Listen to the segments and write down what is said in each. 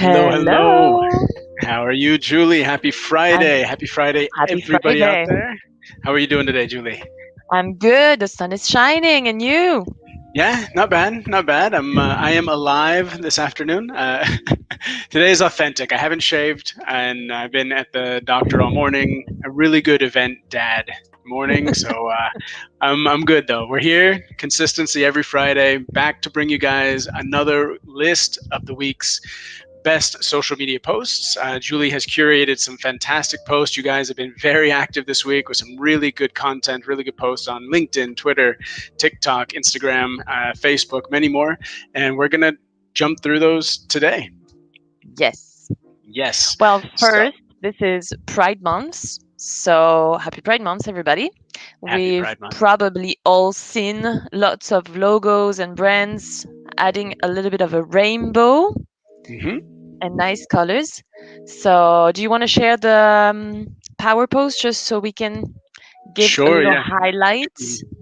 Hello, hello. Hello. How are you, Julie? Happy Friday. Happy Friday, Happy everybody out Friday. there. How are you doing today, Julie? I'm good. The sun is shining, and you? Yeah, not bad, not bad. I am alive this afternoon. Today is authentic. I haven't shaved, and I've been at the doctor all morning. A really good event, Dad morning. So I'm good though. We're here, consistency every Friday, back to bring you guys another list of the week's best social media posts. Julie has curated some fantastic posts. You guys have been very active this week with some really good content, really good posts on LinkedIn, Twitter, TikTok, Instagram, Facebook, many more. And we're going to jump through those today. Yes. Yes. Well, So, first, this is Pride Month. So happy Pride Month, everybody. happy We've Pride Month. probably all seen lots of logos and brands adding a little bit of a rainbow hmm and nice colors. So, do you want to share the power post just so we can give a Sure, little yeah. highlight?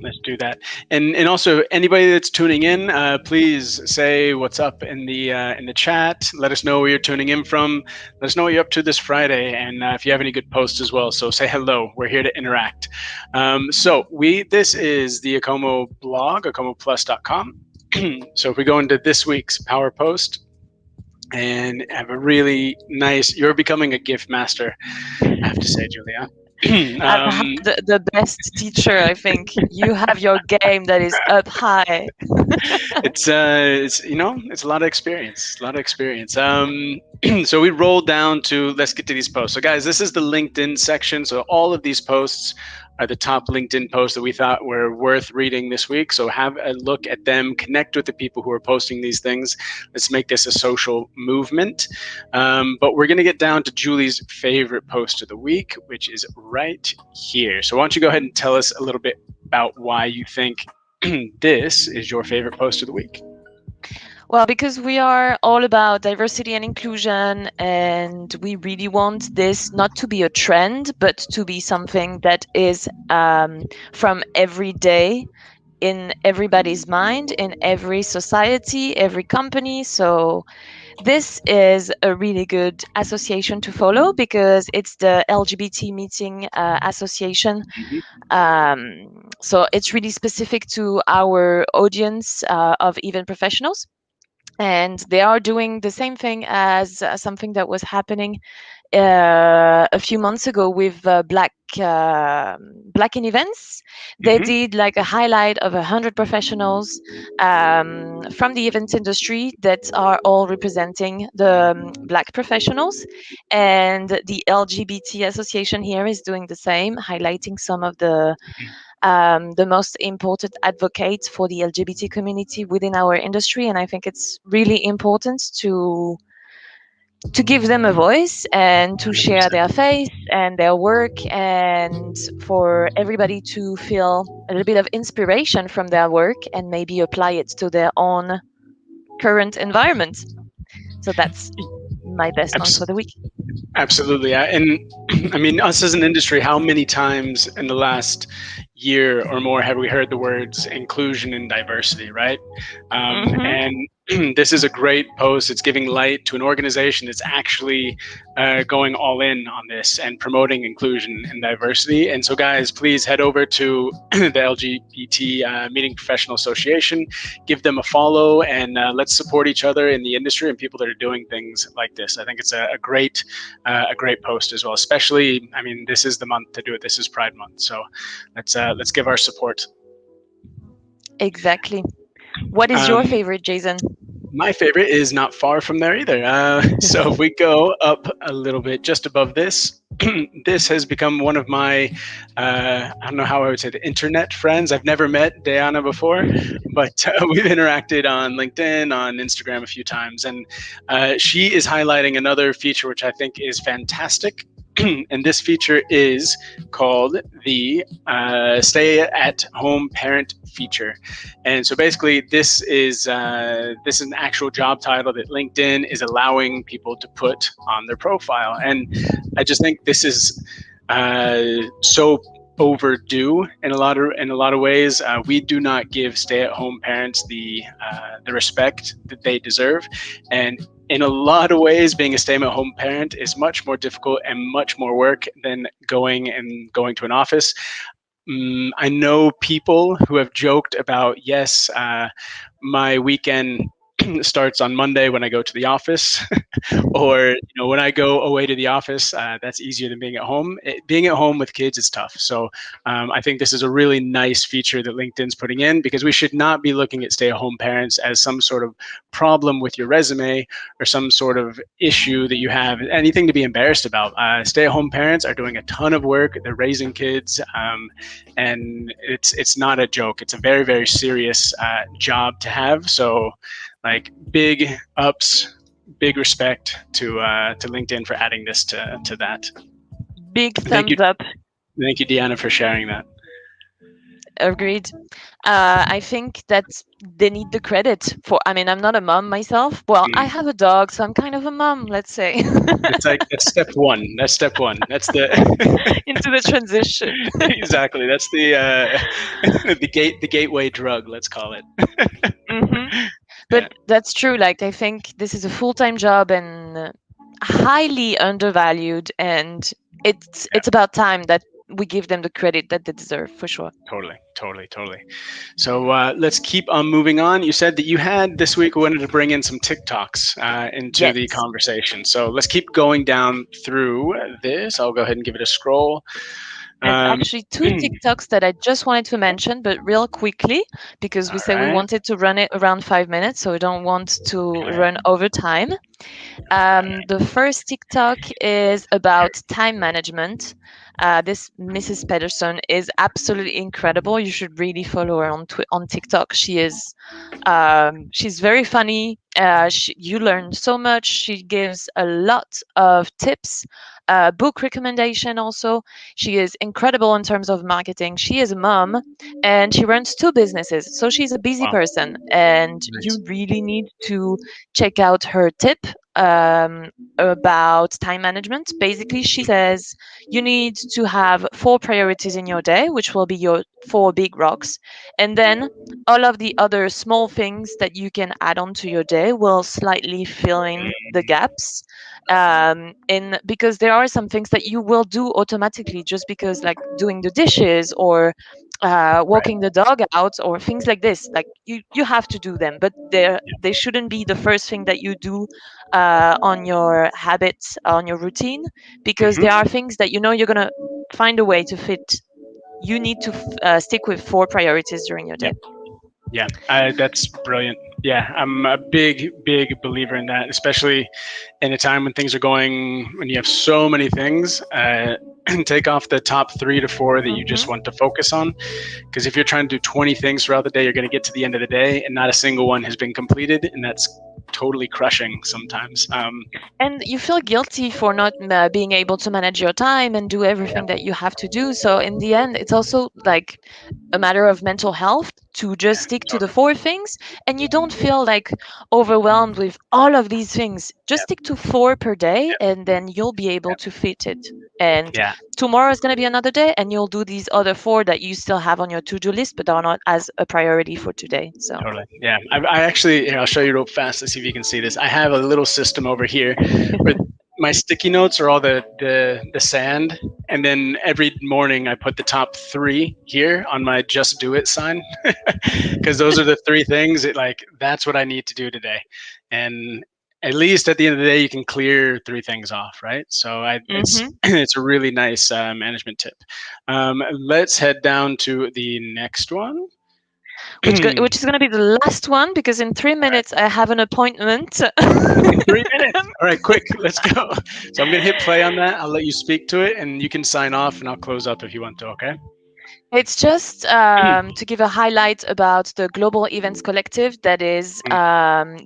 Let's do that. And also anybody that's tuning in, please say what's up in the chat. Let us know where you're tuning in from. Let us know what you're up to this Friday, and if you have any good posts as well. So say hello. We're here to interact. This is the Acomo blog, acomoplus.com. So if we go into this week's power post and have a really nice, you're becoming a gift master, I have to say, Julia. I've had the best teacher, I think. You have your game that is up high. it's it's it's a lot of experience. So we roll down to, let's get to these posts. So guys, this is the LinkedIn section. So all of these posts are the top LinkedIn posts that we thought were worth reading this week. So have a look at them, connect with the people who are posting these things. Let's make this a social movement. But we're going to get down to Julie's favorite post of the week, which is right here. So why don't you go ahead and tell us a little bit about why you think this is your favorite post of the week? Well, because we are all about diversity and inclusion, and we really want this not to be a trend, but to be something that is from every day in everybody's mind, in every society, every company. So this is a really good association to follow because it's the LGBT Meeting Association. So it's really specific to our audience of event professionals. And they are doing the same thing as something that was happening a few months ago with Black in Events. They Hmm. did like a highlight of 100 professionals from the events industry that are all representing the Black professionals, and the LGBT association here is doing the same, highlighting some of the most important advocates for the LGBT community within our industry. And I think it's really important to give them a voice and to share 100%. their face and their work, and for everybody to feel a little bit of inspiration from their work and maybe apply it to their own current environment. So that's my best one for the week. Absolutely. And I mean, us as an industry, how many times in the last year or more have we heard the words inclusion and diversity, right? Hmm. And this is a great post. It's giving light to an organization that's actually going all in on this and promoting inclusion and diversity. And so, guys, please head over to the LGBT Meeting Professional Association, give them a follow, and let's support each other in the industry and people that are doing things like this. I think it's a great post as well. Especially, I mean, this is the month to do it. This is Pride Month, so let's give our support. Exactly. What is your Um, favorite, Jason? My favorite is not far from there either. So if we go up a little bit, just above this, this has become one of my, I don't know how I would say, the internet friends. I've never met Diana before, but we've interacted on LinkedIn, on Instagram a few times. And she is highlighting another feature which I think is fantastic. And this feature is called the Stay at Home Parent feature. And so basically, this is an actual job title that LinkedIn is allowing people to put on their profile, and I just think this is so overdue in a lot of ways. We do not give stay-at-home parents the respect that they deserve, and in a lot of ways, being a stay-at-home parent is much more difficult and much more work than going to an office. I know people who have joked about, yes, my weekend starts on Monday when I go to the office, or when I go away to the office, that's easier than being at home. Being at home with kids is tough. So I think this is a really nice feature that LinkedIn's putting in, because we should not be looking at stay-at-home parents as some sort of problem with your resume or some sort of issue that you have, anything to be embarrassed about. Stay-at-home parents are doing a ton of work. They're raising kids, and it's not a joke. It's a very, very serious job to have. So, like, big ups, big respect to LinkedIn for adding this to that. Big Thank you, thumbs up. thank you, Deanna, for sharing that. Agreed. I think that they need the credit for. I mean, I'm not a mom myself. Well, I Mm. have a dog, so I'm kind of a mom, let's say, It's like that's step one. That's step one. That's the into the transition. exactly. That's the gateway drug. Let's call it. Hmm. But Yeah. that's true. Like, I think this is a full-time job and highly undervalued, and it's about time that we give them the credit that they deserve, for sure. Totally, totally, totally. So let's keep on moving on. You said that you had this week wanted to bring in some TikToks into the Yes. conversation. So let's keep going down through this. I'll go ahead and give it a scroll. There's Um, actually two TikToks that I just wanted to mention, but real quickly, because we all said we right. wanted to run it around 5 minutes, so we don't want to Okay. run over time. The first TikTok is about time management. This Mrs. Pedersen is absolutely incredible. You should really follow her on TikTok. She's very funny. You learn so much. She gives a lot of tips, book recommendation also. She is incredible in terms of marketing. She is a mom and she runs two businesses. So she's a busy Wow. person, and Nice. you really need to check out her tip about time management. Basically, she says you need to have four priorities in your day, which will be your four big rocks. And then all of the other small things that you can add on to your day will slightly fill in the gaps. In because there are some things that you will do automatically just because, like doing the dishes or Right. walking the dog out or things like this. Like you have to do them, but they shouldn't be the first thing that you do on your habits, on your routine, because Mhm. there are things that you know you're gonna find a way to fit. You need to stick with 4 priorities during your day. Yeah, that's brilliant. Yeah, I'm a big, big believer in that, especially in a time when things are going, when you have so many things. Take off the top 3 to 4 that you just Hmm. want to focus on. Because if you're trying to do 20 things throughout the day, you're going to get to the end of the day and not a single one has been completed. And that's totally crushing sometimes. And you feel guilty for not being able to manage your time and do everything that you have to do. So in the end, it's also like a matter of mental health to just Yeah, stick to the totally. 4 things, and you don't feel like overwhelmed with all of these things. Just Yeah, stick to 4 per day, and then you'll be able to fit it. And yeah, tomorrow is going to be another day, and you'll do these other 4 that you still have on your to-do list but are not as a priority for today. So totally. Yeah, I actually, here, I'll show you real fast. Let's see if you can see this. I have a little system over here where my sticky notes are all the sand, and then every morning I put the top 3 here on my just do it sign, because those are the 3 things that, like, that's what I need to do today. And at least at the end of the day you can clear 3 things off, right? So it's hmm it's a really nice management tip. Let's head down to the next one. which is going to be the last one, because in 3 minutes I have an appointment. In 3 minutes. All right, quick, let's go. So I'm gonna hit play on that. I'll let you speak to it, and you can sign off, and I'll close up if you want to. Okay. It's just to give a highlight about the Global Events Collective that is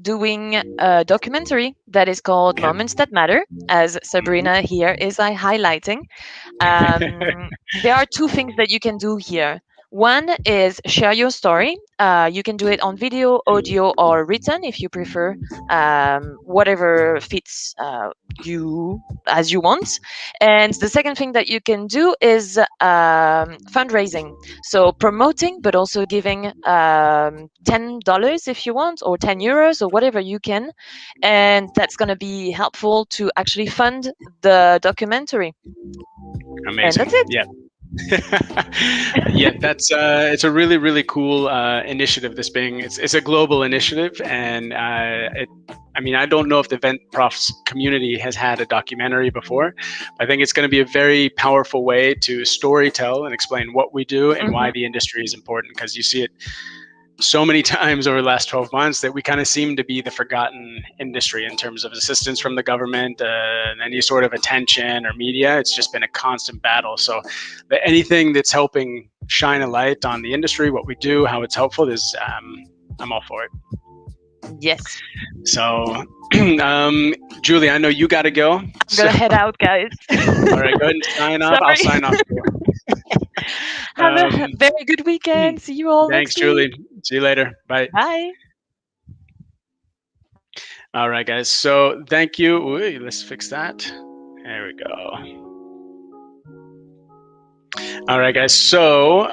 doing a documentary that is called Okay. Moments That Matter, as Sabrina here is highlighting. There are 2 things that you can do here. One is share your story. You can do it on video, audio, or written if you prefer, whatever fits you as you want. And the second thing that you can do is fundraising. So promoting, but also giving $10 if you want, or €10, or whatever you can. And that's going to be helpful to actually fund the documentary. And Amazing. that's it. Yeah. Yeah, that's it's a really, really cool initiative. This being, it's a global initiative, and I mean, I don't know if the Event Profs community has had a documentary before. I think it's going to be a very powerful way to storytell and explain what we do and why Mhm. the industry is important, because you see it so many times over the last 12 months that we kind of seem to be the forgotten industry in terms of assistance from the government, any sort of attention or media. It's just been a constant battle. So anything that's helping shine a light on the industry, what we do, how it's helpful, is I'm all for it. Yes. So Julie, I know you got to go. I'm So going to head out, guys. all right, go ahead and sign off. I'll Sorry. sign off too. Have a very good weekend. See you all Thanks, next Julie. week. See you later. Bye. Bye. All right, guys. So thank you. Ooh, let's fix that. There we go. All right, guys. So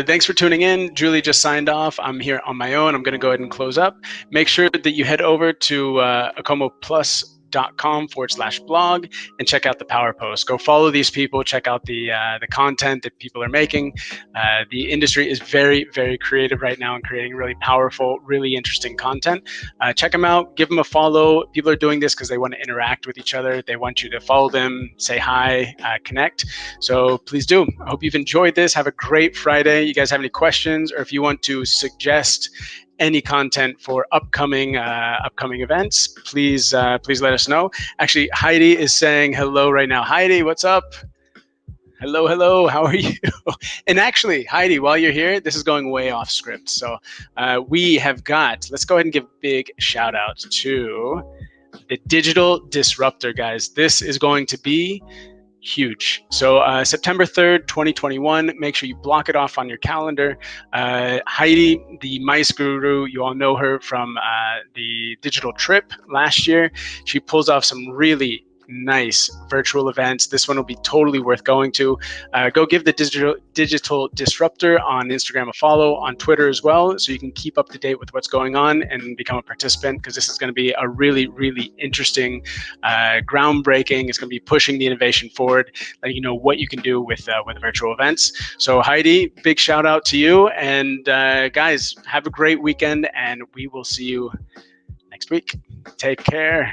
thanks for tuning in. Julie just signed off. I'm here on my own. I'm going to go ahead and close up. Make sure that you head over to acomoplus.com/blog and check out the Power Post. Go follow these people. Check out the content that people are making. The industry is very, very creative right now and creating really powerful, really interesting content. Check them out. Give them a follow. People are doing this because they want to interact with each other. They want you to follow them, say hi, connect. So please do. I hope you've enjoyed this. Have a great Friday. You guys have any questions, or if you want to suggest any content for upcoming events, please let us know. Actually, Heidi is saying hello right now. Heidi, what's up? Hello. How are you? And actually, Heidi, while you're here, this is going way off script. So we have got. Let's go ahead and give a big shout out to the Digital Disruptor, guys. This is going to be huge. So September 3rd, 2021, make sure you block it off on your calendar. Heidi, the mice guru, you all know her from the digital trip last year. She pulls off some really nice virtual events. This one will be totally worth going to. Go give the digital disruptor on Instagram a follow, on Twitter as well, so you can keep up to date with what's going on and become a participant, because this is going to be a really, really interesting, groundbreaking. It's going to be pushing the innovation forward, letting you know what you can do with virtual events. So Heidi, big shout out to you, and guys, have a great weekend, and we will see you next week. Take care.